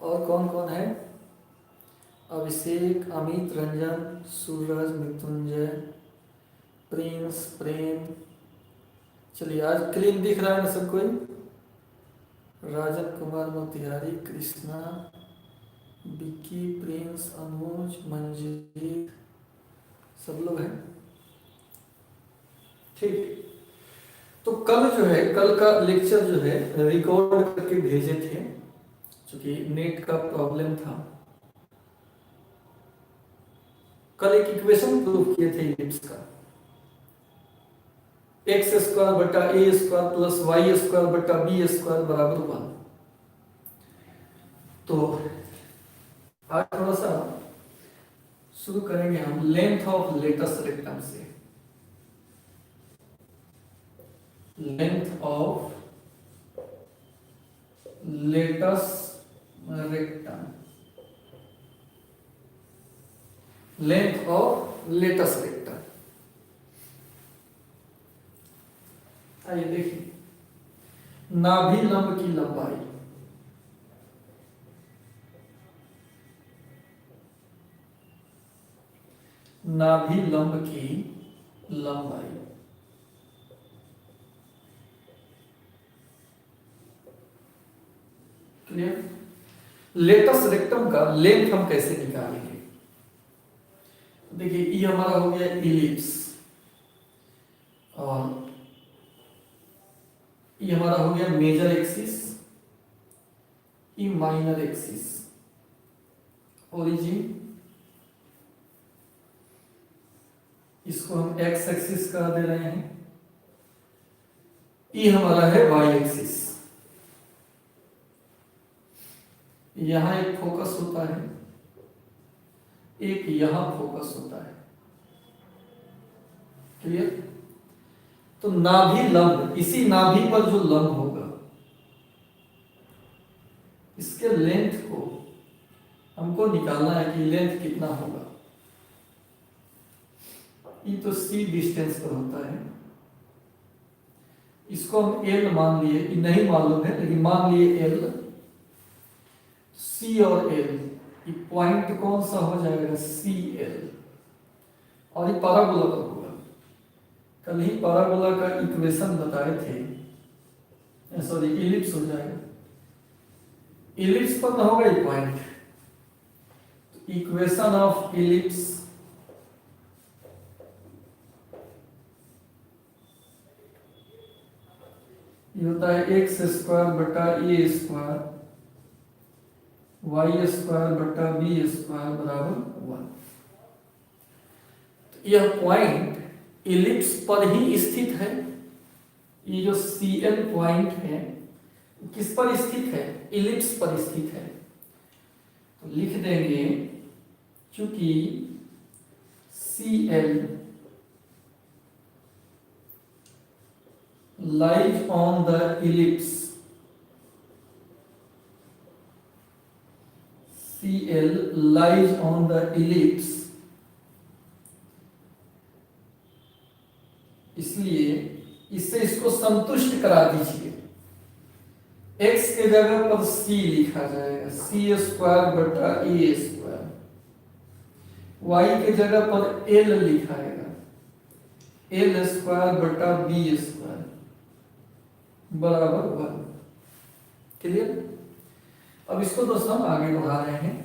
और कौन कौन है? अभिषेक, अमित, रंजन, सूरज, मृत्युंजय, प्रिंस, प्रेम। चलिए, आज क्लीन दिख रहा है ना सब कोई? राजन कुमार मोतिहारी, कृष्णा, विक्की, प्रिंस, अनुज, मंजीत, सब लोग हैं। ठीक। तो कल जो है, कल का लेक्चर जो है रिकॉर्ड करके भेजे थे, क्योंकि नेट का प्रॉब्लम था। कल एक इक्वेशन प्रूव किए थे इलिप्स का, एक्स स्क्वायर बटा a square plus y square बटा बी स्क्वायर बराबर 1। तो आज थोड़ा सा शुरू करेंगे हम लेंथ ऑफ लेटस रेक्टम से। Length of latus rectum, length of latus rectum. आइए देखिए, नाभि लंब की लंबाई, नाभि लंब की लंबाई क्लियर? लेटस रेक्टम का लेंथ हम कैसे निकालेंगे? देखिए, ये हमारा हो गया इलिप्स, और ये हमारा हो गया मेजर एक्सिस, ये माइनर एक्सिस, ओरिजिन, इसको हम एक्स एक्सिस कह दे रहे हैं। ये हमारा है वाई एक्सिस। यहां एक फोकस होता है, एक यहां फोकस होता है। क्लियर? तो नाभि लंब, इसी नाभि पर जो लंब होगा, इसके लेंथ को हमको निकालना है कि लेंथ कितना होगा। ये तो सी डिस्टेंस पर होता है, इसको हम एल मान लिए, नहीं मालूम है लेकिन मान लिए एल। सी और एल, ये पॉइंट कौन सा हो जाएगा? C L. और ये पैराबोला पर होगा। कल ही पैराबोला का इक्वेशन बताए थे, सॉरी इलिप्स हो जाएगा। इलिप्स पर ना होगा ये पॉइंट, तो इक्वेशन ऑफ इलिप्स ये होता है एक्स स्क्वायर बटा ए स्क्वायर वाई स्क्वायर बटा बी स्क्वायर बराबर 1। तो यह पॉइंट इलिप्स पर ही स्थित है। ये जो सी एल पॉइंट है किस पर स्थित है? इलिप्स पर स्थित है। तो लिख देंगे, चूंकि C L lies on the ellipse, CL lies on the ellipse, इसलिए इससे इसको संतुष्ट करा दीजिए। x के जगह पर c लिखा जाएगा, सी स्क्वायर बटा ए स्क्वायर। y के जगह पर l लिखाएगा, एल स्क्वायर बटा बी स्क्वायर बराबर 1। क्लियर? अब इसको दोस्तों हम आगे बढ़ा रहे हैं।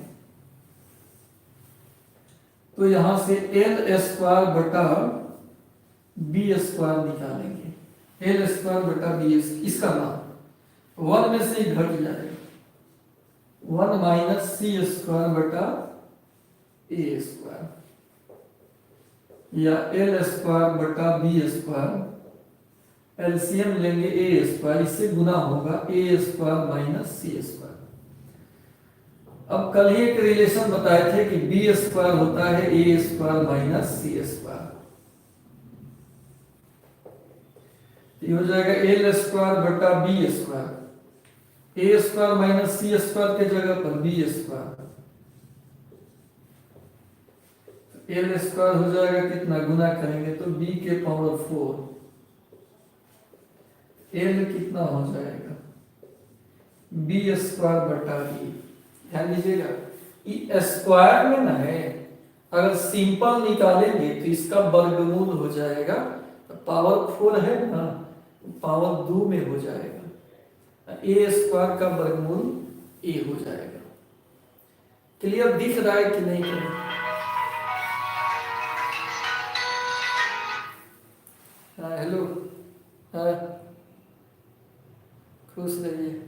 तो यहां से एल स्क्वायर बटा बी स्क्वायर निकालेंगे। एल स्क्वायर बटा बी, इसका मान 1 में से ही घट जाएगा, 1 माइनस सी स्क्वायर बटा ए स्क्वायर, या एल स्क्वायर बटा बी स्क्वायर। एलसीएम लेंगे ए स्क्वायर, इससे गुना होगा ए स्क्वायर माइनस सी स्क्वायर। अब कल ही एक रिलेशन बताए थे कि बी स्क्वायर होता है ए स्क्वायर माइनस सी स्क्वायर। ये हो जाएगा एल स्क्वायर बटा बी स्क्वायर, ए स्क्वायर माइनस सी स्क्वायर के जगह पर बी स्क्वायर। एल स्क्वायर हो जाएगा कितना, गुना करेंगे तो बी के पावर 4, एल कितना हो जाएगा बी स्क्वायर बटा बी, ध्यान दीजिएगा, ये स्क्वायर में ना है, अगर सिंपल निकालेंगे तो इसका वर्गमूल हो जाएगा, तो पावर 4 है ना, पावर 2 में हो जाएगा, ए स्क्वायर का वर्गमूल ए हो जाएगा। क्लियर दिख रहा है कि नहीं? हाँ हेलो, हाँ खुश रहिए।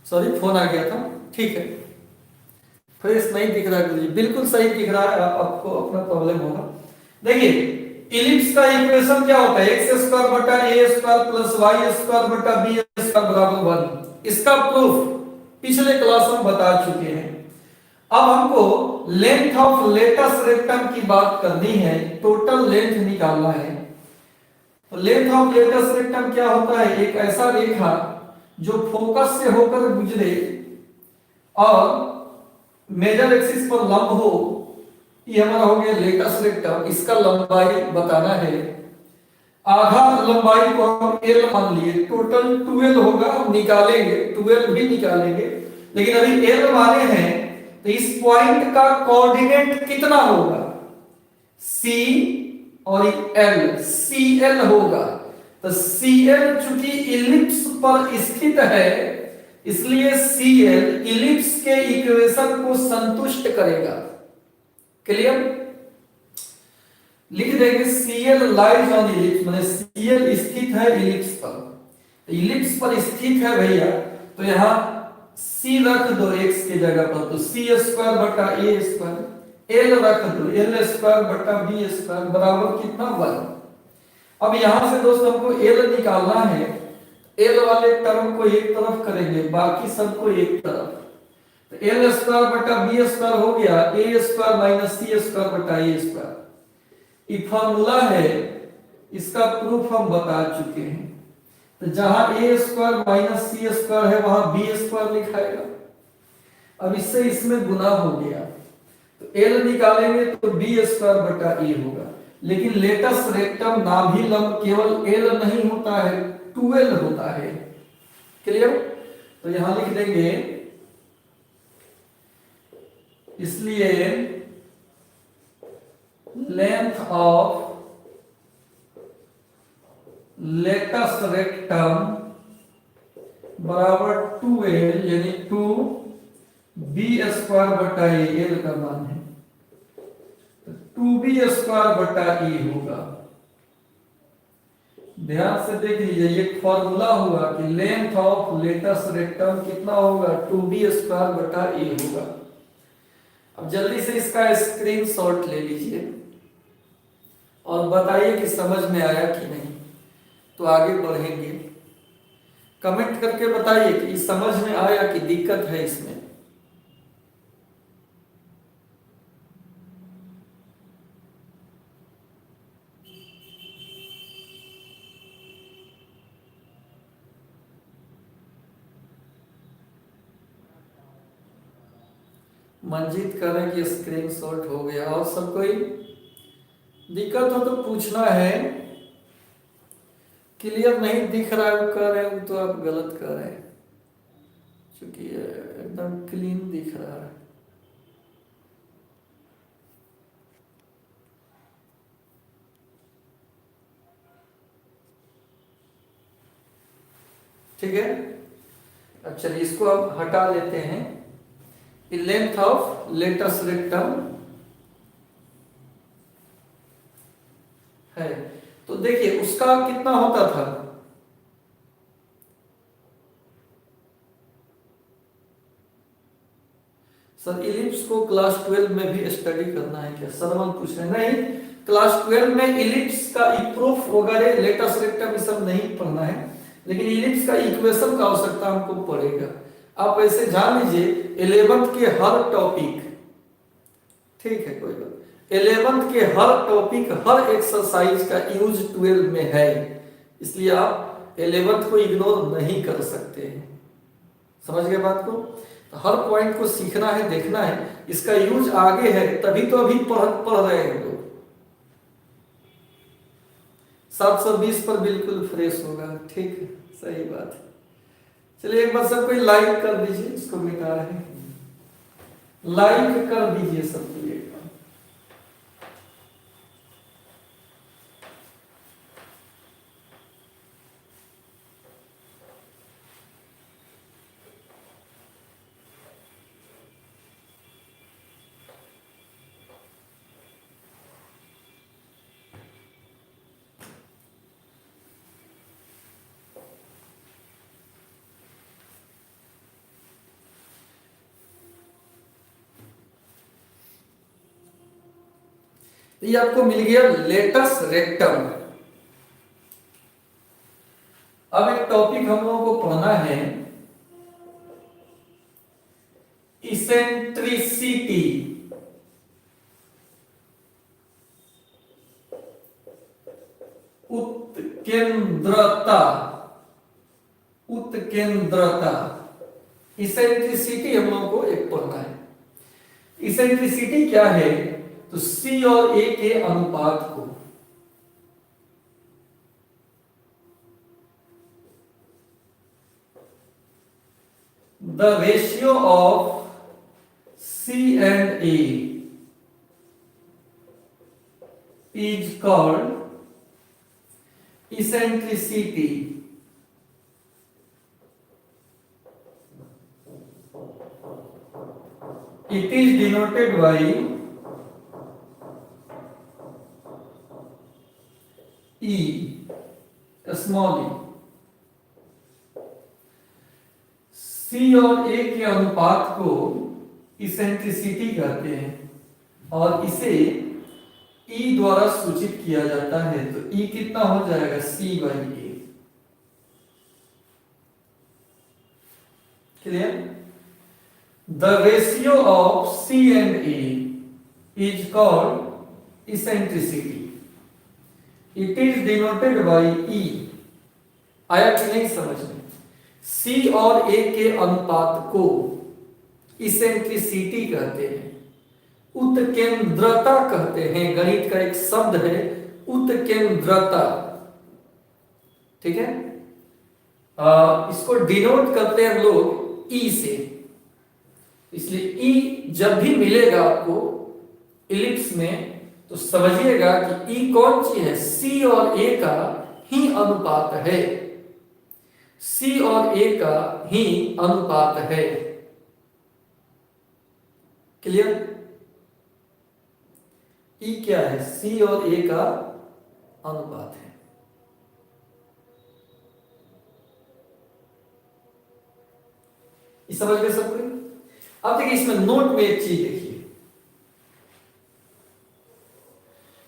सॉरी फोन आ गया था, ठीक है। फ्रेश नहीं दिख रहा है गुरुजी, बिल्कुल सही दिख रहा है, आपको अपना प्रॉब्लम होगा। देखिए इलिप्स का इक्वेशन क्या होता है, एक्स स्क्वायर बटा a square plus y square बटा बी स्क्वायर बराबर 1। इसका प्रूफ पिछले क्लास में बता चुके हैं। अब हमको लेंथ ऑफ लेटस रेक्टम की बात करनी है, टोटल लेंथ निकालना है। तो लेंथ ऑफ लेटस रेक्टम क्या होता है, एक ऐसा रेखा जो फोकस से होकर गुजरे और मेजर एक्सिस पर लंब हो, ये हमारा हो गया लेटस रेक्टम। इसका लंबाई बताना है, आधा लंबाई को हम एल मान लिए, टोटल 12 होगा, हम निकालेंगे 12 भी निकालेंगे, लेकिन अभी एल माने हैं। तो इस पॉइंट का कोऑर्डिनेट कितना होगा, सी और एल, सी एल होगा। तो सी एल चूंकि इलिप्स पर स्थित है, इसलिए सी एल इलिप्स के इक्वेशन को संतुष्ट करेगा। क्लियर? लिख देंगे Cl लाइज ऑन इलिप्स, माने Cl स्थित है इलिप्स पर। इलिप्स पर स्थित है भैया, तो यहां C रख दो x की जगह पर, तो c स्क्वायर बटा a स्क्वायर, l रख दो l स्क्वायर बटा b स्क्वायर बराबर कितना 1। अब यहां से दोस्त हमको l निकालना है, l वाले टर्म को एक तरफ करेंगे, बाकी सबको एक तरफ। तो l स्क्वायर बटा b स्क्वायर हो गया a square minus c square बटा a स्क्वायर। ये फॉर्मूला है, इसका प्रूफ हम बता चुके हैं। तो जहां ए स्क्वायर माइनस सी स्क्वायर है, वहां बी स्क्वायर लिखाएगा। अब इससे इसमें गुना हो गया, तो एल निकालेंगे तो बी स्क्वायर बटा ए होगा। लेकिन लेटस रेक्टम नाभि लंब केवल एल नहीं होता है, 12 होता है। क्लियर? तो यहां लिख देंगे, इसलिए लेंथ ऑफ लेटस रेक्टम बराबर 2l, यानी 2b स्क्वायर बटा ए, एल का मान है, 2b स्क्वायर बटा ए होगा। ध्यान से देख लीजिए, ये फॉर्मूला हुआ कि लेंथ ऑफ लेटस रेक्टम कितना होगा, 2b स्क्वायर बटा ए होगा। अब जल्दी से इसका स्क्रीनशॉट ले लीजिए और बताइए कि समझ में आया कि नहीं, तो आगे बढ़ेंगे। कमेंट करके बताइए कि समझ में आया कि दिक्कत है इसमें। मंजीत कह रहे हैं कि स्क्रीन शॉट हो गया। और सब कोई दिक्कत हो तो पूछना है। क्लियर नहीं दिख रहा है कह रहे हैं तो आप गलत कर रहे हैं, क्योंकि एकदम क्लीन दिख रहा है। ठीक है, अब चलिए इसको अब हटा लेते हैं। लेंथ ऑफ लेटस रेक्टम है, तो देखिए उसका कितना होता था। सर इलिप्स को क्लास 12 में भी स्टडी करना है क्या? सरवन पूछ रहे नहीं, क्लास 12 में इलिप्स का प्रूफ वगैरह लेटस रेक्टम सब नहीं पढ़ना है, लेकिन इलिप्स का इक्वेशन का आवश्यकता हमको पड़ेगा। आप ऐसे जान लीजिए 11th के हर टॉपिक, ठीक है कोई बात, 11th के हर टॉपिक हर एक्सरसाइज का यूज 12 में है, इसलिए आप 11th को इग्नोर नहीं कर सकते हैं। समझ गए बात को? तो हर पॉइंट को सीखना है, देखना है, इसका यूज आगे है, तभी तो अभी पढ़ रहे हैं लोग। 720 पर बिल्कुल फ्रेश होगा, ठीक है, सही बात है। चलिए एक बार सब कोई लाइक कर दीजिए, इसको मिटा रहे हैं, लाइक कर दीजिए सब कोई। ये आपको मिल गया लेटस रेक्टम। अब एक टॉपिक हम लोगों को पढ़ना है, इसेंट्रिसिटी। उत्केंद्रता, उत्केंद्रता, इसेंट्रिसिटी हम लोगों को एक पढ़ना है। इसेंट्रिसिटी क्या है? तो C और A के अनुपात को, the ratio of C and A is called eccentricity. It is denoted by E, small e। C और A के अनुपात को इसेंट्रिसिटी कहते हैं और इसे E द्वारा सूचित किया जाता है। तो E कितना हो जाएगा? C/A। Clear? The ratio of C and A is called eccentricity. It is denoted by E। आया कि नहीं समझ में? C और A के अनुपात को इसेंट्रिसिटी कहते हैं, उत्केंद्रता कहते हैं। गणित का एक शब्द है उत्केंद्रता, ठीक है। इसको डिनोट करते हैं हम लोग E से, इसलिए E जब भी मिलेगा आपको इलिप्स में तो समझिएगा कि E कौन सी है? C और A का ही अनुपात है, C और A का ही अनुपात है। क्लियर? E क्या है? C और A का अनुपात है। समझ गए सब कोई? अब देखिए इसमें नोट में एक चीज देखिए,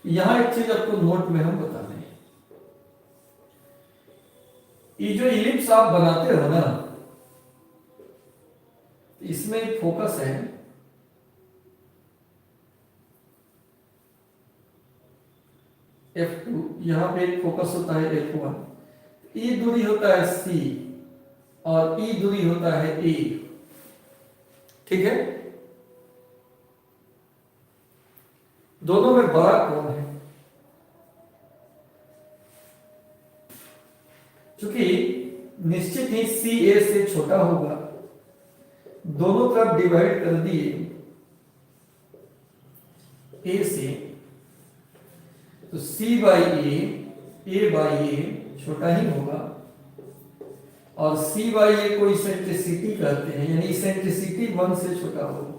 यहां एक चीज आपको नोट में हम बता रहे हैं। ये जो इलिप्स आप बनाते हो ना, इसमें एक फोकस है, F2, यहां पे एक फोकस होता है F1, E दूरी होता है C और E दूरी होता है A, ठीक है। दोनों में बड़ा कौन है? क्योंकि निश्चित ही सी ए से छोटा होगा, दोनों तरफ डिवाइड कर दिए ए से, तो सी बाई ए बाई ए छोटा ही होगा, और सी बाई ए को इसेंट्रिसिटी कहते हैं, यानी इसेंट्रिसिटी 1 से छोटा होगा,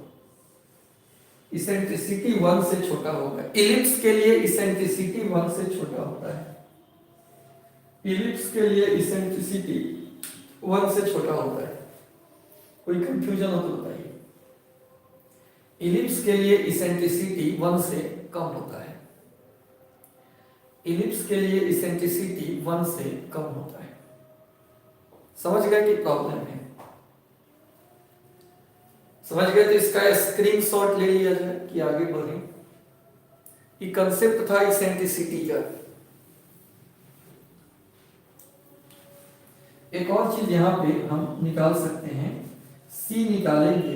इसेंट्रिसिटी 1 से छोटा होगा। इलिप्स के लिए इसेंट्रिसिटी 1 से छोटा होता है, इलिप्स के लिए इसेंट्रिसिटी 1 से छोटा होता है। कोई कंफ्यूजन हो तो बताइए। इलिप्स के लिए इसेंट्रिसिटी 1 से कम होता है, इलिप्स के लिए इसेंट्रिसिटी 1 से कम होता है। समझ गए कि प्रॉब्लम है? समझ गए तो इसका स्क्रीनशॉट ले लिया जाए कि आगे बढ़े। ये कंसेप्ट था इसेंट्रिसिटी का। एक और चीज यहां पे हम निकाल सकते हैं, C निकालेंगे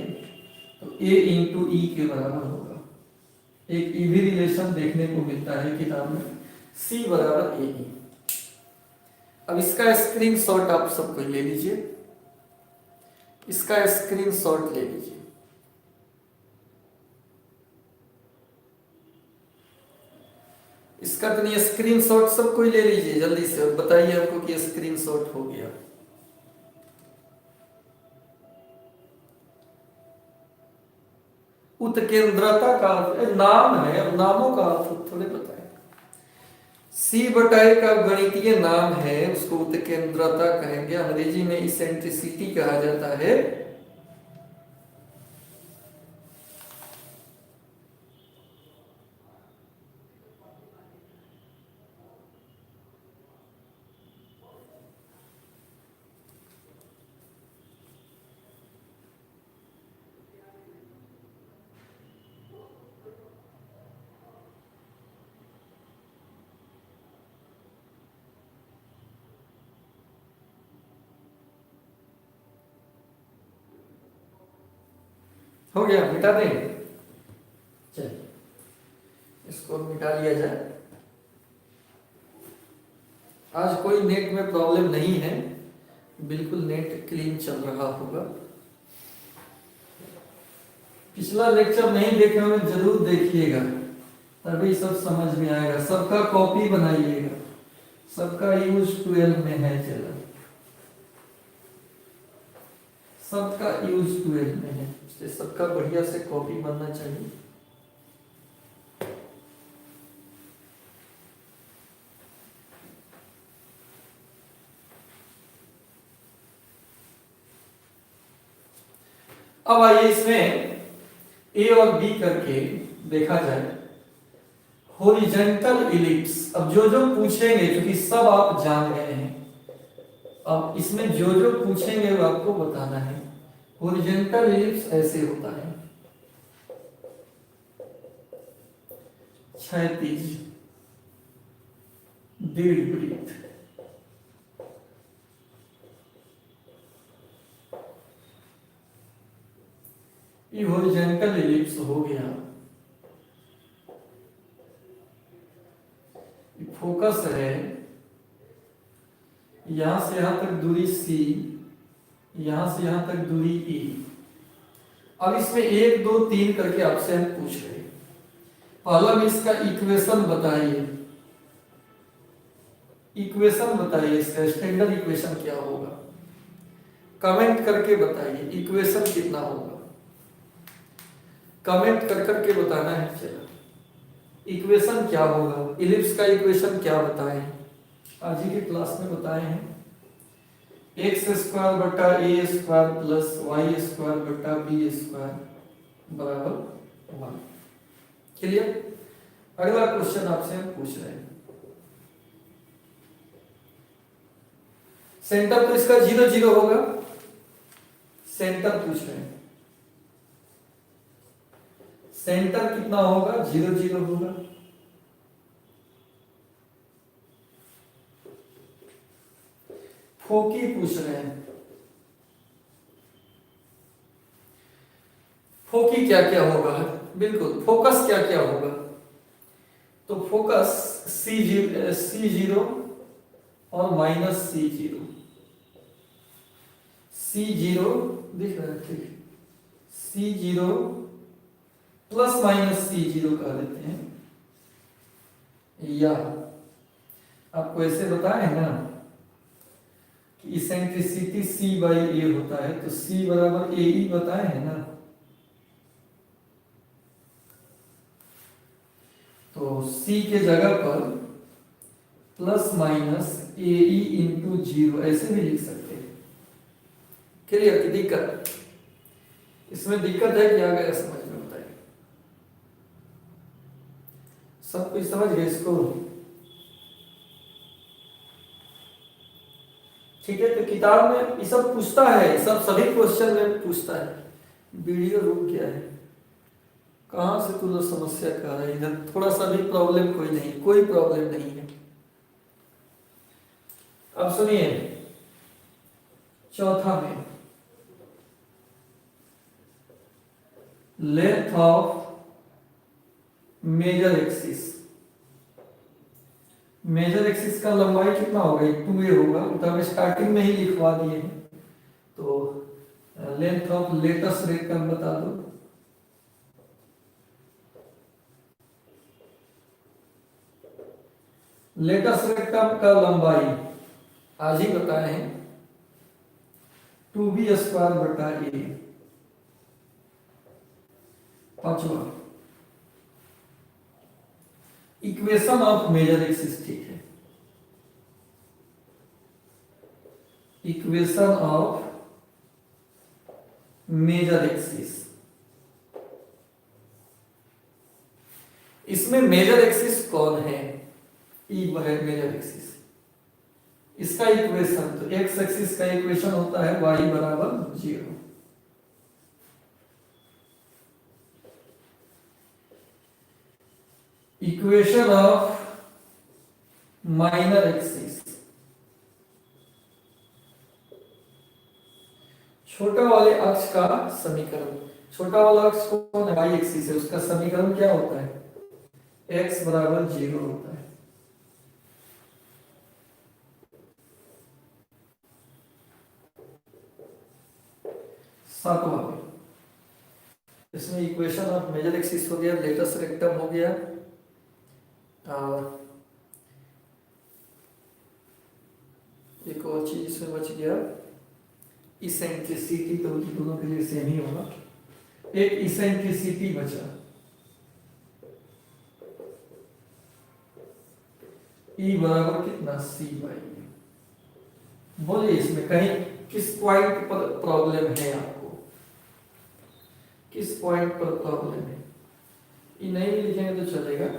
तो A इंटू ई के बराबर होगा। एक ईवी रिलेशन देखने को मिलता है किताब में, C बराबर ए। अब इसका स्क्रीनशॉट आप सबको ले लीजिए, इसका स्क्रीनशॉट ले लीजिए। इसका तो नहीं, स्क्रीनशॉट सब कोई ले लीजिए जल्दी से और बताइए हमको कि स्क्रीनशॉट हो गया। उत्केंद्रता का नाम है, अब नामों का अर्थ थोड़े बताएं। सी बटाई का गणितीय नाम है, उसको उत्केंद्रता कहेंगे, अंग्रेजी में इसेंट्रिसिटी कहा जाता है। हो गया, मिटा दें? चलिए इसको मिटा लिया जाए। आज कोई नेट में प्रॉब्लम नहीं है, बिल्कुल नेट क्लीन चल रहा होगा। पिछला लेक्चर नहीं देखे होंगे जरूर देखिएगा, तभी सब समझ में आएगा। सबका कॉपी बनाइएगा, सबका यूज 12 में है, चलो सबका यूज 12 में है, इसलिए सबका बढ़िया से कॉपी बनना चाहिए। अब आइए इसमें ए और बी करके देखा जाए। हॉरिजॉन्टल इलिप्स, अब जो जो पूछेंगे क्योंकि सब आप जान गए हैं, अब इसमें जो जो पूछेंगे वो आपको बताना है। हॉरिजॉन्टल इलिप्स ऐसे होता है, क्षैतिज दीर्घवृत्त, ये हॉरिजॉन्टल इलिप्स हो गया। फोकस है, यहां से यहां तक दूरी C, यहां से यहां तक दूरी E। अब इसमें 1 2 3 करके आपसे हम पूछ रहे हैं। पहला में इसका इक्वेशन बताइए, इक्वेशन बताइए, इसका स्टैंडर्ड इक्वेशन क्या होगा, कमेंट करके बताइए इक्वेशन कितना होगा, कमेंट कर करके बताना है। चलो इक्वेशन क्या होगा, इलिप्स का इक्वेशन क्या बताएं, आज ही की क्लास में बताए हैं। एक्स स्क्वायर बटा a square plus y square बटा बी स्क्वायर बराबर 1। क्लियर? अगला क्वेश्चन आपसे हम पूछ रहे हैं, सेंटर तो इसका 0 0 होगा, सेंटर पूछ रहे हैं, सेंटर कितना होगा, 0 0 होगा। फोकी पूछ रहे हैं, फोकी क्या क्या होगा, बिल्कुल फोकस क्या क्या होगा, तो फोकस C0 और माइनस C0, C0 दिख रहा है, ठीक, C0 प्लस माइनस C0 कह देते हैं, या आपको ऐसे बताए है ना कि इसेंट्रिसिटी C/A होता है, तो C बराबर AE बताए हैं ना, तो C के जगह पर प्लस माइनस AE इंटू 0 ऐसे भी लिख सकते हैं। क्लियर की दिक्कत, इसमें दिक्कत है क्या गया समझ में, बताइए सब कुछ समझ गए इसको? ठीक है, तो किताब में ये सब पूछता है, सब सभी क्वेश्चन में पूछता है। वीडियो रुक गया है, कहाँ से तू लोग समस्या कर रहा है, इधर थोड़ा सा भी प्रॉब्लम कोई नहीं, कोई प्रॉब्लम नहीं है। अब सुनिए, चौथा में length of major axis, major axis का लंबाई कितना होगा, 2a होगा, तो हम स्टार्टिंग में ही लिखवा दिए हैं। तो लेंथ ऑफ लेटस रेक्टम बता दो, लेटस रेक्टम का लंबाई आज ही बताए हैं 2b² a। पांचवा इक्वेशन ऑफ मेजर एक्सिस, ठीक है, इक्वेशन ऑफ मेजर एक्सिस, इसमें मेजर एक्सिस कौन है, ई है मेजर एक्सिस, इसका इक्वेशन, तो एक्स एक्सिस का इक्वेशन होता है y बराबर 0, इक्वेशन ऑफ माइनर एक्सिस, छोटा वाले अक्ष का समीकरण, छोटा वाला अक्ष कौन है, y एक्सिस है, उसका समीकरण क्या होता है, x बराबर 0 होता है। सातवां, इसमें इक्वेशन ऑफ मेजर एक्सिस हो गया, लेटस रेक्टम हो गया, और एक और चीज इसमें बच गया, इसेंट्रिसिटी, तो दोनों के लिए सेम ही होगा, एक इसेंट्रिसिटी बचा, ई बराबर कितना, C/A। बोलिए इसमें कहीं किस पॉइंट पर प्रॉब्लम है आपको, किस पॉइंट पर प्रॉब्लम है, ये नहीं भी लिखेंगे तो चलेगा।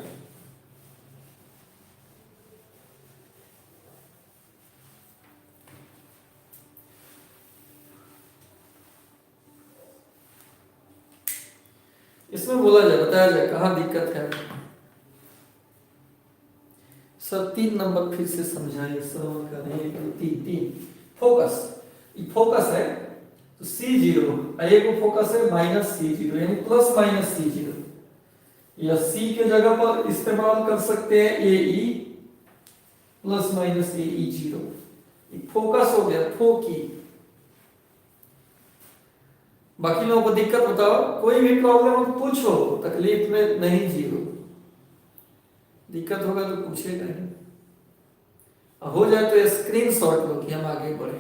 इसमें बोला जाए, बताया जाए कहाँ दिक्कत है। सब 3 नंबर फिर से समझाइए, श्रवण करें, 3 फोकस, ये फोकस है, तो C0, एक फोकस है माइनस C0 यानी प्लस माइनस C0, या C के जगह पर इस्तेमाल कर सकते हैं AE plus minus AE0, focus हो गया, फोकी। बाकी लोगों को दिक्कत बताओ, कोई भी प्रॉब्लम हो पूछो, तकलीफ में नहीं जियो, दिक्कत होगा तो पूछेगा नहीं, हो जाए तो स्क्रीनशॉट लो कि हम आगे बढ़े।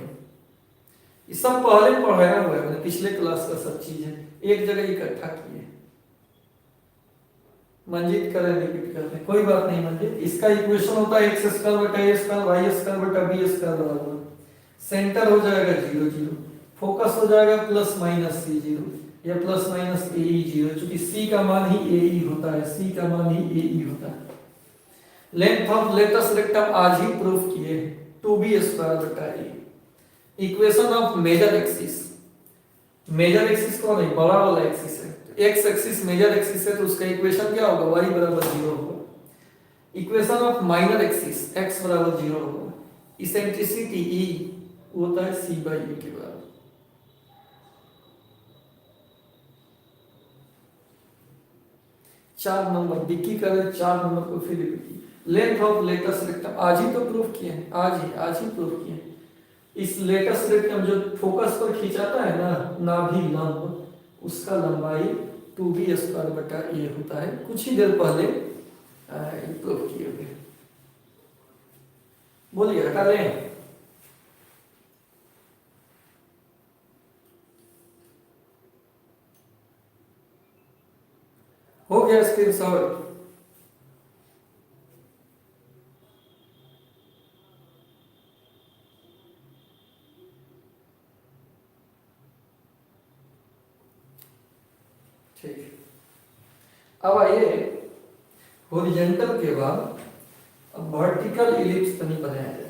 ये सब पहले पढ़ाया हुआ है, मैंने पिछले क्लास का सब चीज है, एक जगह इकट्ठा किए। मंजित करें, रिपीट करते हैं, कोई बात नहीं। मंजित, इसका इक्वेशन होता है x² बटा a² y² बटा b² बराबर, सेंटर हो जाएगा 0 0, फोकस हो जाएगा प्लस माइनस C0 या प्लस माइनस AE0, क्योंकि C का मान ही AE होता है, C का मान ही AE होता है। लेंथ ऑफ लेटस रेक्टम आज ही प्रूफ किए, 2b² बटा a। Equation of major axis, major axis कौन है, बड़ा वाला एक्सिस है, तो एक्स एक्सिस मेजर एक्सिस है, तो उसका इक्वेशन क्या होगा, y बराबर 0 होगा। Equation of minor axis, x बराबर 0 होगा। इसेंट्रिसिटी E होता है C/A के बराबर। 4 नंबर विक्की का 4 नंबर को फिर Vicky. Length of latus rectum आज ही तो प्रूफ किए हैं, आज ही प्रूफ किए हैं। इस लेटेस्ट रेक्टम जो फोकस पर खिंचाता है ना नाभि लंब, उसका लंबाई 2b² होता है। कुछ ही देर पहले प्रूफ किए हुए। बोलिए हटा लें। हो गया स्क्रीन शॉट। ठीक, अब आइए हॉरिजॉन्टल के बाद अब वर्टिकल इलिप्स तनी बनाया जाए।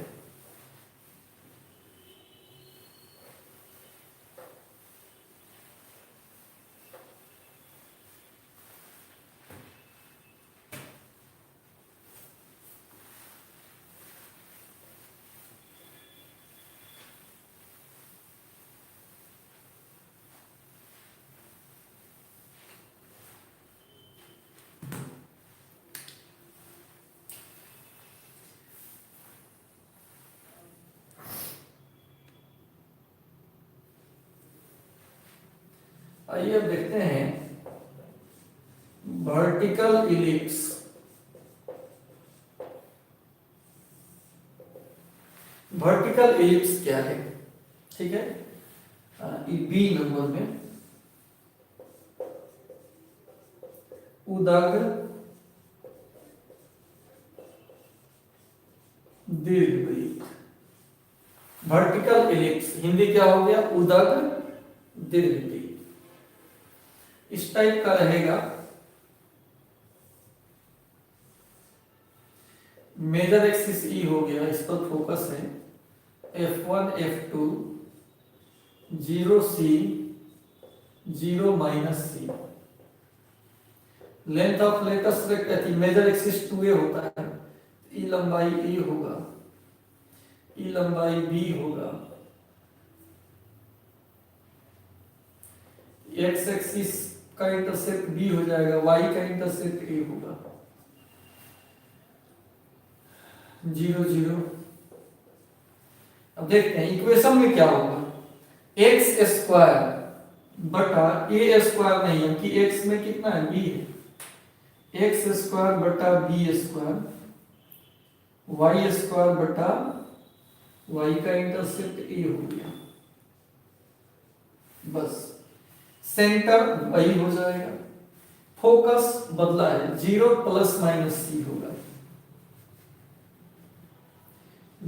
आइए अब देखते हैं वर्टिकल इलिप्स। वर्टिकल इलिप्स क्या है? ठीक है, बी नंबर में उदाग्र दीर्घवृत्त। वर्टिकल इलिप्स हिंदी क्या हो गया? उदाग्र दीर्घवृत्त। इस टाइप का रहेगा। मेजर एक्सिस ई हो गया, इस पर फोकस है F1 F2 0C 0 -C। Length of latus rectum major axis 2a होता है, ई लंबाई ए होगा, ई लंबाई बी होगा, एक्स एक्सिस का इंटरसेप्ट बी हो जाएगा, वाई का इंटरसेप्ट ए होगा 0 0। अब देखते हैं इक्वेशन में क्या होगा। x² बटा a² नहीं है कि x में कितना है? b है। x² बटा b² y² बटा y का इंटरसेप्ट a हो गया। बस सेंटर वही हो जाएगा। फोकस बदला है, 0 ± होगा,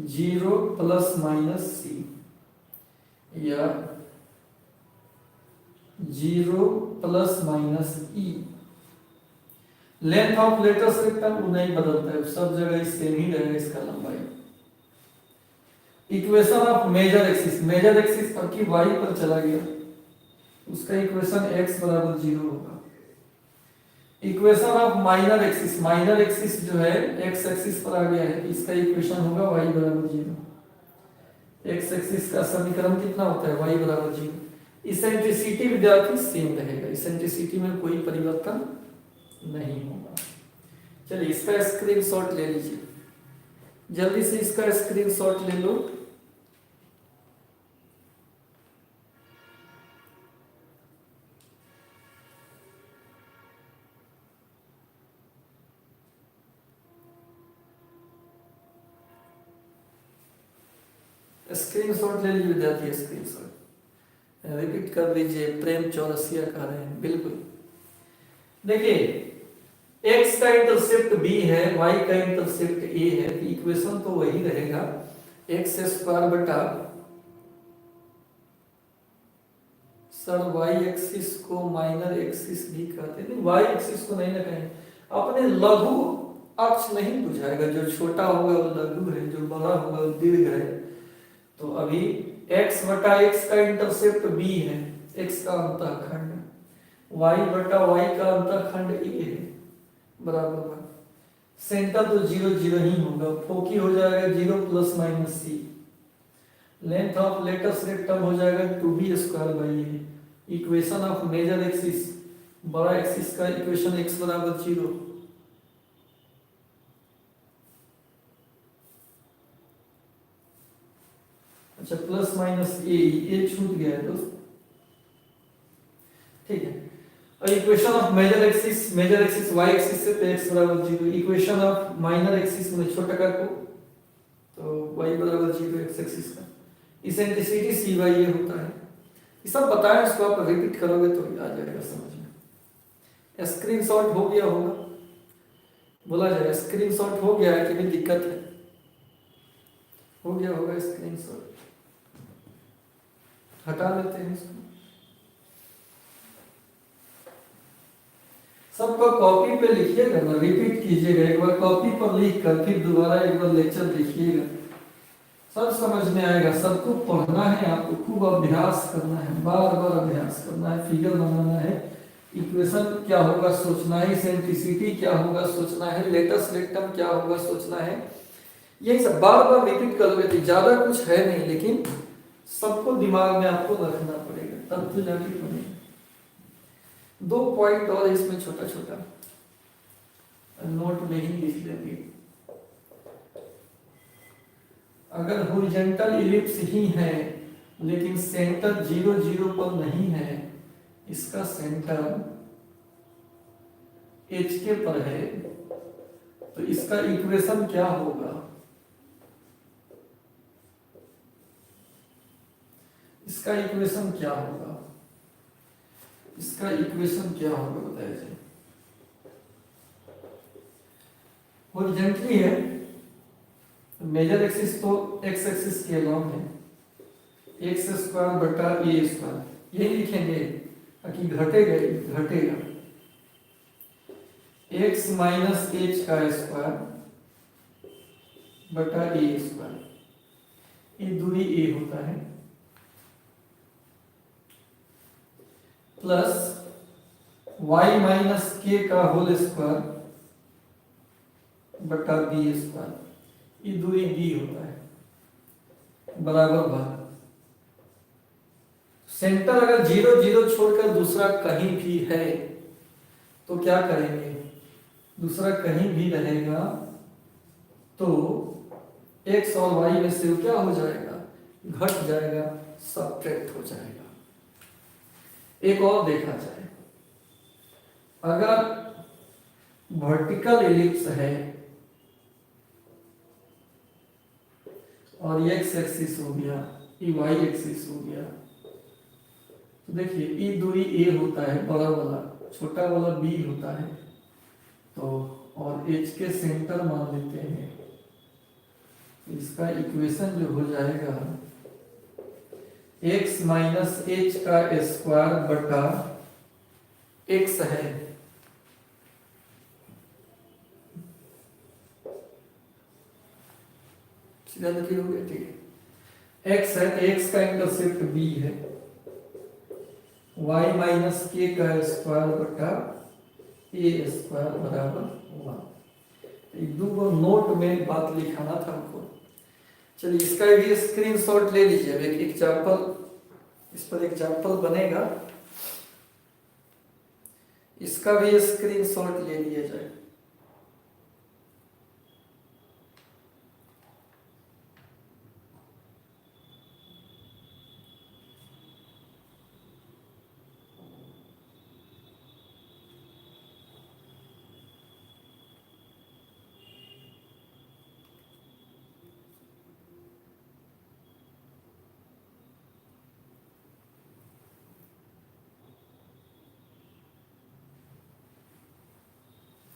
0 ± या 0 ± लेंथ ऑफ लेटेस्ट रेक्टम वो नहीं बदलता है, सब जगह सेम ही रहेगा इसका लंबाई। इक्वेशन ऑफ मेजर एक्सिस अब की y पर चला गया, उसका इक्वेशन x = 0 होगा। इक्वेशन ऑफ माइनर एक्सिस जो है x एक्सिस पर आ गया है, इसका इक्वेशन होगा y = 0। x एक्सिस का समीकरण कितना होता है? y = 0। इसेंट्रिसिटी विद्यार्थी सेम रहेगा, इसेंट्रिसिटी में कोई परिवर्तन नहीं होगा। चलिए इसका स्क्रीनशॉट ले लीजिए, जल्दी से इसका स्क्रीनशॉट ले लो। स्क्रीनशॉट ले लीजिए विद्यार्थी, स्क्रीनशॉट रिपीट कर लीजिए। प्रेम चौरसिया कह रहे हैं, बिल्कुल। देखिए x का इंटरसेप्ट b है, y का इंटरसेप्ट a है, तो इक्वेशन तो वही रहेगा x² बटा सर y एक्सिस को माइनर एक्सिस भी कहते हैं, y एक्सिस को नहीं ना कहें, अपने लघु अक्ष नहीं बुझाएगा। जो छोटा होगा वो लघु है, जो बड़ा होगा वो दीर्घ है। तो अभी x बटा x का इंटरसेप्ट b है, x का अंतःखंड, y बटा y का अंतःखंड a है, बराबर। सेंटर तो 0 0 ही होगा, फोकी हो जाएगा 0 ± लेंथ ऑफ लेटेस्ट रेक्टम हो जाएगा 2b² a। Equation of major axis बड़ा एक्सिस का इक्वेशन x बराबर 0। अच्छा प्लस माइनस ए छूट गया है दोस्त, ठीक है। और equation of major axis y axis से तो x बराबर 0, इक्वेशन ऑफ माइनर एक्सिस में छोटा का को तो y बराबर 0 x एक्सिस का, इसेंट्रिसिटी सी वाई ये होता है। ये सब बताया, इसको आप रिपीट करोगे तो आ जाएगा समझ में। स्क्रीनशॉट हो गया होगा, बोला जाए स्क्रीनशॉट हो गया है कि भी दिक्कत है, हो गया होगा स्क्रीनशॉट, हटा लेते हैं इसको। सबको कॉपी पे लिखिएगा ना, रिपीट कीजिएगा, एक बार कॉपी पर लिख कर फिर दोबारा एक बार लेक्चर देखिएगा, सब समझ में आएगा। सबको पढ़ना है, आपको खूब अभ्यास करना है, बार बार अभ्यास करना है, फिगर बनाना है, इक्वेशन क्या होगा सोचना है, इसेंट्रिसिटी क्या होगा सोचना है, लेटस लेक्टम क्या होगा सोचना है। यही सब बार बार रिपीट करोगे तो ज्यादा कुछ है नहीं, लेकिन सबको दिमाग में आपको रखना पड़ेगा, तब तो जाके बनेगा। 2 पॉइंट और इसमें छोटा छोटा नोट में ही लिख लेंगे। अगर हॉरिजॉन्टल इलिप्स ही है लेकिन सेंटर 0 0 पर नहीं है, इसका सेंटर एच के पर है, तो इसका इक्वेशन क्या होगा? इसका इक्वेशन क्या होगा? इसका इक्वेशन क्या होगा बताइए। हॉरिजॉन्टली है, मेजर एक्सिस तो एक्स एक्सिस के अलॉन्ग है, एक्स स्क्वायर बटा ए स्क्वायर, यही लिखेंगे ताकि घटेगा एक्स माइनस एच का स्क्वायर बटा ए स्क्वायर, ये दूरी ए होता है, प्लस वाई माइनस के का होल स्क्वायर बटा बी स्क्वायर, ये दूरी डी होता है, बराबर भाग। सेंटर अगर 0 0 छोड़कर दूसरा कहीं भी है तो क्या करेंगे? दूसरा कहीं भी रहेगा तो x और y में से क्या हो जाएगा? घट जाएगा, सब्ट्रैक्ट हो जाएगा। एक और देखा जाए, अगर वर्टिकल एलिप्स है और x एक्सिस हो गया, ये y एक्सिस हो गया, तो देखिए ई दूरी a होता है बड़ा वाला, छोटा वाला b होता है, तो और h के सेंटर मान लेते हैं, इसका इक्वेशन जो हो जाएगा x माइनस एच का स्क्वायर बटा x है, सीधा लिखिए हो गया, ठीक है। x है तो x का इंटरसेप्ट b है, y माइनस के का स्क्वायर बटा ए स्क्वायर बराबर 1। एक दो नोट में बात लिखाना था हमको। चलिए इसका भी स्क्रीनशॉट ले लीजिए, एक एग्जांपल, इस पर एग्जांपल बनेगा, इसका भी स्क्रीनशॉट ले लिया जाए।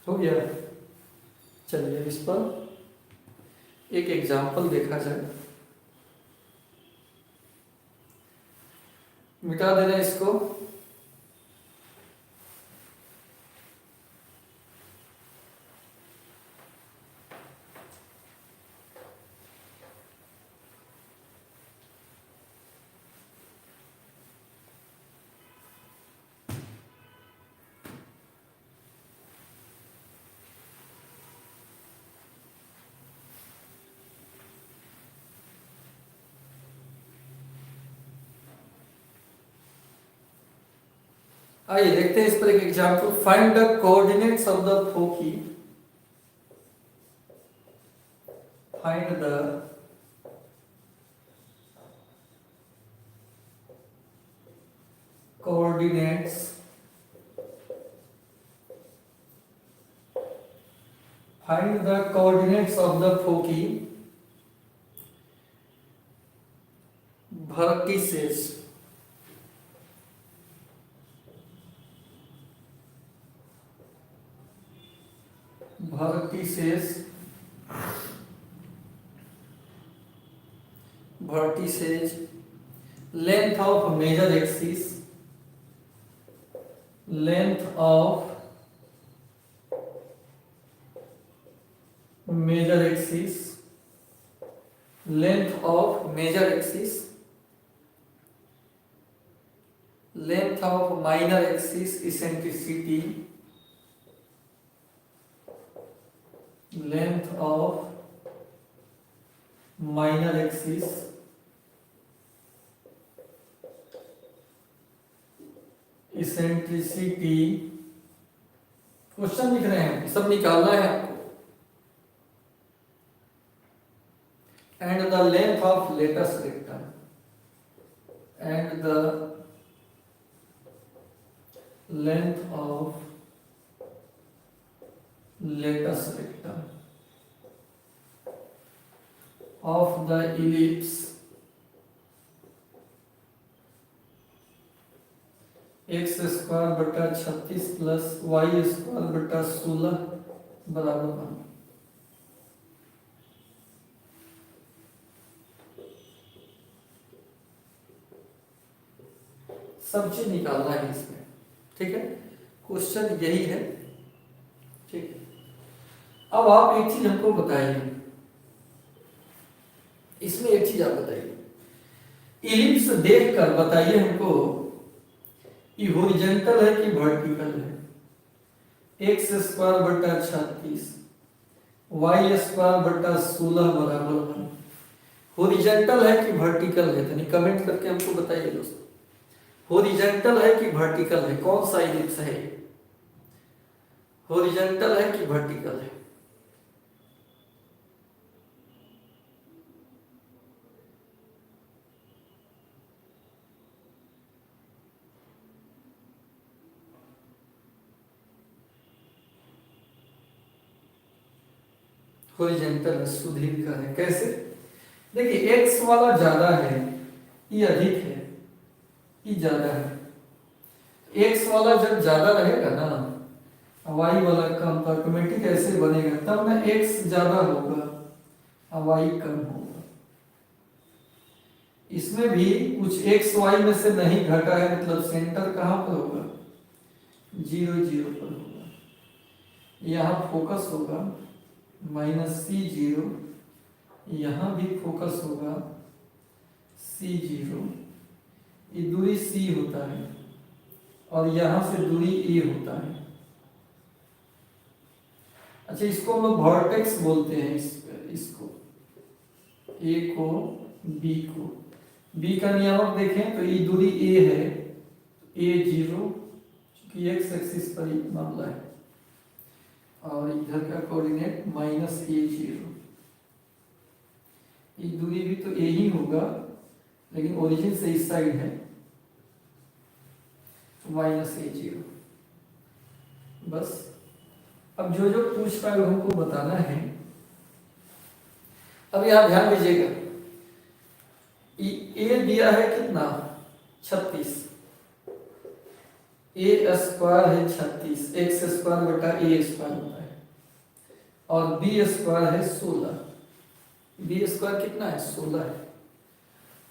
हो गया, चलिए इस पर एक एग्जांपल देखा जाए, मिटा देना इसको। आइए देखते हैं इस पर एक example. Find the coordinates of the foci. Find the coordinates of the foci vertices length of major axis, length of major axis, length of major axis, length of minor axis, eccentricity, length of minor axis, eccentricity. Question लिख रहे हैं, सब निकालना है आपको। And the length of latus rectum, and the length of latus rectum of the ellipse x square बटा 36 plus y square बटा 16 बराबर 1। सब चीज निकालना है इसमें, ठीक है। क्वेश्चन यही है, ठीक है। अब आप एक चीज हमको बताइए, इसमें एक चीज आप बताइए, इलिप्स देखकर बताइए हमको ये हॉरिजॉन्टल है कि वर्टिकल है। एक्स स्क्वायर बटा 36 वाई स्क्वायर बटा 16 बराबर 1। हॉरिजॉन्टल है कि वर्टिकल है, तो कमेंट करके हमको बताइए दोस्तों, हॉरिजॉन्टल है कि वर्टिकल है, कौन सा इलिप्स है, हॉरिजॉन्टल है कि वर्टिकल है। हॉरिजॉन्टल सुधीर का है। कैसे? देखिए एक्स वाला ज्यादा है, ये अधिक है, ये ज्यादा है। एक्स वाला जब ज्यादा रहेगा ना, वाई वाला कम, तो ऑटोमेटिक ऐसे बनेगा, तब ना एक्स ज्यादा होगा वाई कम होगा। इसमें भी कुछ एक्स वाई में से नहीं घटा है, मतलब सेंटर कहाँ पर होगा, 0 0 पर होगा। यहाँ फोकस होगा -C0, यहाँ भी फोकस होगा C0, ये दूरी C होता है और यहाँ से दूरी A होता है। अच्छा, इसको हम लोग वर्टेक्स बोलते हैं, इसको A को B को, B का नियामक देखें तो ये दूरी A है, A0, क्योंकि एक्स एक्सिस पर ही मामला है, और इधर का कोऑर्डिनेट -A0। ये दूरी भी तो A ही होगा, लेकिन ओरिजिन से इस साइड है, -A0। बस अब जो जो पूछ पाए हमको बताना है। अब यहां ध्यान दीजिएगा, ए दिया है कितना, 36, ए स्क्वायर है 36, एक्स स्क्वायर बटा ए स्क्वायर होता है, और बी स्क्वायर है 16। बी स्क्वायर कितना है, 16 है।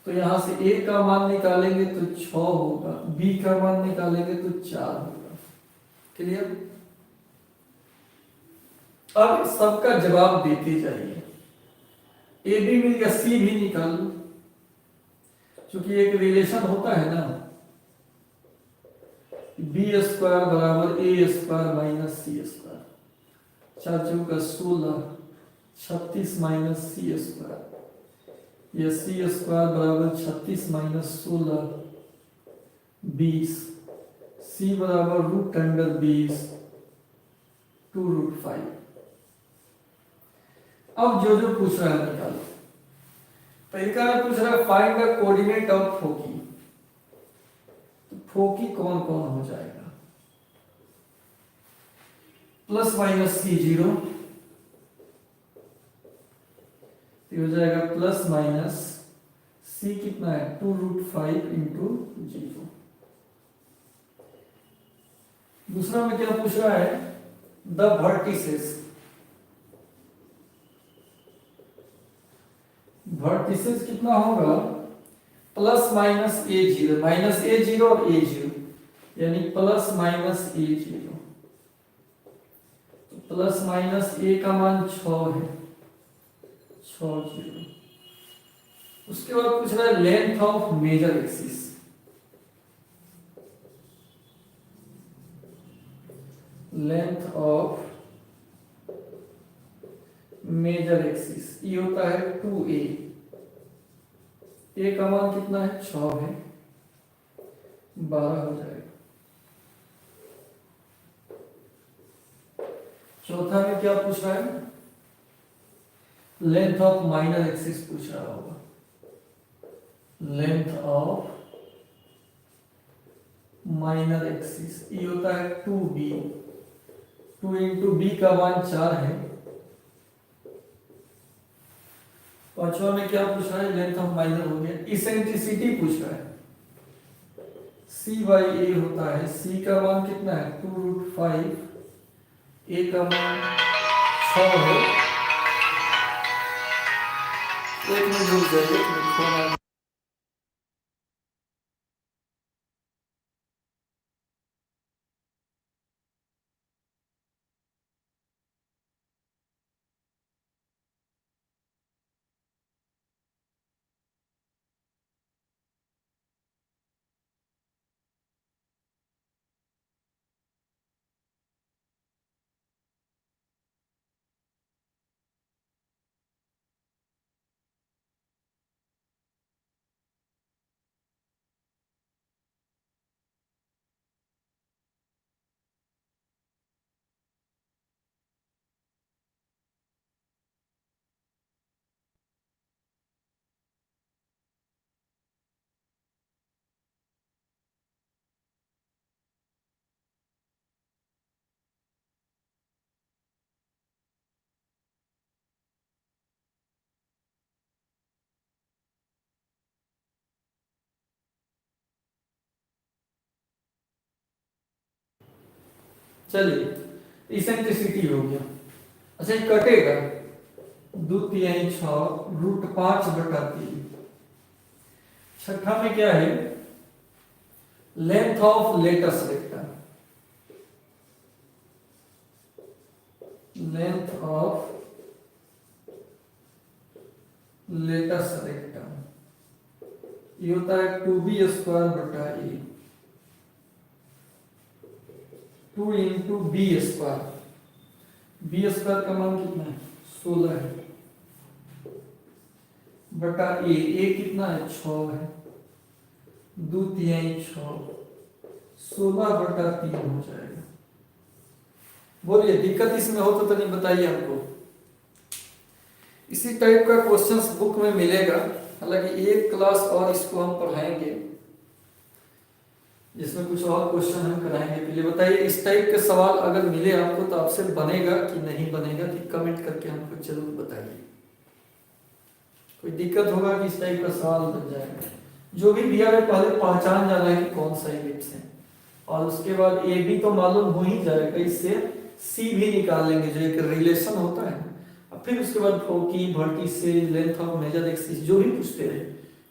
तो यहां से ए का मान निकालेंगे तो 6 होगा, बी का मान निकालेंगे तो 4 होगा। क्लियर? अब सबका जवाब देते जाइए। ए भी मिल गया, सी भी निकाल लो, क्योंकि एक रिलेशन होता है ना, बी स्क्वायर बराबर ए स्क्वायर माइनस सी स्क्वायर, 4 चौका 16, 36 माइनस सी स्क्वायर, यह सी स्क्वायर बराबर 36 माइनस 16 20, c बराबर रूट अंडर 20 2√5। अब जो जो पूछ रहा है निकालो। पहले का पूछ रहा है फाइंड द कोऑर्डिनेट ऑफ फोकी। तो फोकी कौन कौन हो जाएगा? प्लस माइनस सी 0, हो जाएगा प्लस माइनस सी कितना है 2√5 इंटू 0। दूसरा में क्या पूछ रहा है? The vertices. वर्टिसेस कितना होगा? प्लस माइनस ए 0, माइनस ए 0 और ए 0, यानी प्लस माइनस ए 0। तो प्लस माइनस ए का मान 6 है, 6 0। उसके बाद पूछ रहा है length of major axis. Length of major axis ये होता है 2a। ए का मान कितना है? 6 है, 12 हो जाएगा। चौथा में क्या पूछ रहा है? लेंथ ऑफ माइनर एक्सिस पूछ रहा होगा। लेंथ ऑफ माइनर एक्सिस ये होता है 2b। 2 इंटू बी का मान 4 है। पांचवा में क्या पूछ रहा है? लेंथ ऑफ माइनर हो गया। इसेंट्रिसिटी पूछ रहा है। c बाई ए होता है, c का मान कितना है 2√5, a का मान 6 है। एक मिनट रुक जाइए, एक मिनट फोन आ। चलिए इसेंट्रिसिटी हो गया। अच्छा ये कटेगा 2 3 6 √5/3। छठा में क्या है? Length of latus vector. Length of latus vector ये होता है 2b² a। 2 into b square. B square का मान कितना है? 16 है, बटा ए कितना है? 6 है। 2 3 6, 16/3 हो जाएगा। बोलिए दिक्कत इसमें हो तो नहीं बताइए हमको। इसी टाइप का क्वेश्चंस बुक में मिलेगा। हालांकि एक क्लास और इसको हम पढ़ाएंगे जिसमें कुछ और क्वेश्चन हम कराएंगे। पहले बताइए इस टाइप के सवाल अगर मिले आपको तो आपसे बनेगा कि नहीं बनेगा, कि कमेंट करके हमको जरूर बताइए। कोई दिक्कत होगा कि इस टाइप का सवाल बन जाएगा। जो भी दिया है पहले पहचान जाना है कि कौन सा इलिप्स है, और उसके बाद ए बी तो मालूम हो ही जाएगा, इससे सी भी निकाल लेंगे जो एक रिलेशन होता है। अब फिर उसके बाद foci, vertices, length of major axis जो भी पूछते रहे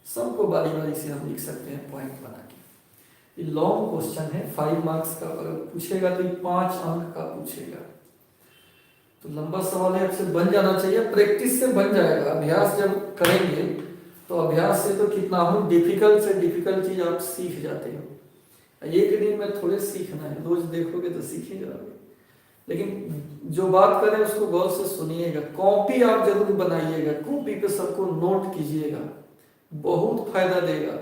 सबको बारी बारी से हम लिख सकते हैं पॉइंट बना के। ये लॉन्ग क्वेश्चन है, 5 मार्क्स का अगर पूछेगा तो 5 अंक का पूछेगा। तो लंबा सवाल है, आपसे बन जाना चाहिए। प्रैक्टिस से बन जाएगा, अभ्यास जब करेंगे तो अभ्यास से तो कितना हो डिफिकल्ट से डिफिकल्ट चीज आप सीख जाते हो। एक दिन में थोड़े सीखना है, रोज देखोगे तो सीख ही जाओगे। लेकिन जो बात करें उसको गौर से सुनिएगा। कॉपी आप जरूर बनाइएगा, कॉपी पे सबको नोट कीजिएगा, बहुत फायदा देगा।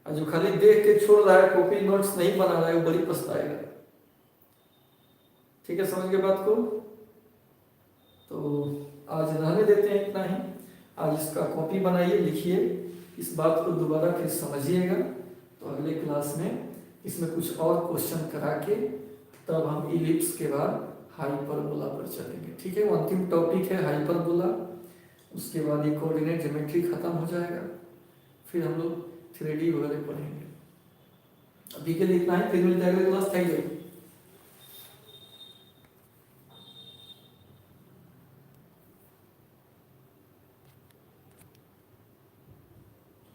और जो खाली देख के छोड़ रहा है, कॉपी नोट्स नहीं बना रहा है, वो बड़ी पछताएगा। ठीक है, समझ गए बात को? तो आज रहने देते हैं इतना ही। आज इसका कॉपी बनाइए, लिखिए, इस बात को दोबारा फिर समझिएगा। तो अगले क्लास में इसमें कुछ और क्वेश्चन करा के तब हम इलिप्स के बाद हाइपरबोला पर चलेंगे। ठीक है, वो अंतिम टॉपिक है हाइपरबोला। उसके बाद ये कोऑर्डिनेट ज्योमेट्री खत्म हो जाएगा, फिर हम लोग 3D वगैरह पढ़ेंगे। अभी के लिए इतना ही, फिर मिलते हैं अगले क्लास। Thank you.